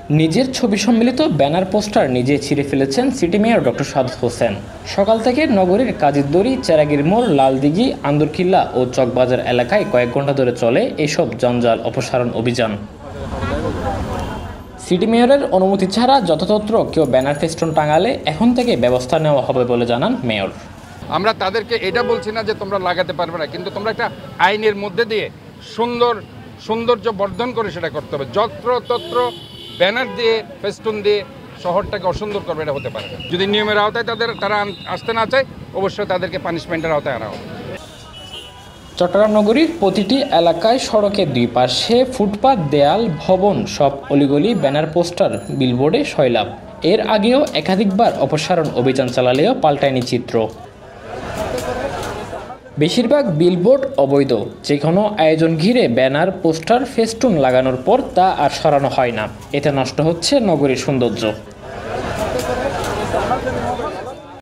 নিজের ছবি সম্মিলিত ব্যানার পোস্টার নিজে ছিঁড়ে ফেলেছেন city mayor doctor Sadat Hossain. সকাল থেকে নগরীর কাজীরদড়ি, চেরাগীর মোড়, লালদিঘি, আন্দরকিল্লা ও চকবাজার এলাকায় কয়েক ঘণ্টা ধরে চলে এসব জঞ্জাল অপসারণ অভিযান। সিটি মেয়রের অনুমতি ছাড়া যথাযথ কেউ ব্যানার ফেস্টুন টাঙালে এখন থেকে ব্যবস্থা নেওয়া হবে বলে জানান মেয়র। আমরা তাদেরকে এটা বলছি না যে তোমরা লাগাতে পারবে না, কিন্তু তোমরা একটা আইনের মধ্যে দিয়ে সৌন্দর্য বর্ধন করে সেটা করতে হবে। যত্রতত্র ব্যানার দিয়ে ফেস্টুন দিয়ে শহরটাকে অসুন্দর করবে, এটা হতে পারে না। যদি নিয়মের আওতায় তারা আসতে না চায়, অবশ্যই তাদেরকে পানিশমেন্টের আওতায় আনা হবে। চট্টগ্রাম নগরীর প্রতিটি এলাকায় সড়কের দুই পাশে ফুটপাত, দেয়াল, ভবন, সব অলিগলি ব্যানার, পোস্টার, বিলবোর্ডে সয়লাব। এর আগেও একাধিকবার অপসারণ অভিযান চালালেও পাল্টায়নি চিত্র। বেশিরভাগ বিলবোর্ড অবৈধ। যে কোনো আয়োজন ঘিরে ব্যানার, পোস্টার, ফেস্টুন লাগানোর পর তা আর সরানো হয় না। এতে নষ্ট হচ্ছে নগরীর সৌন্দর্য।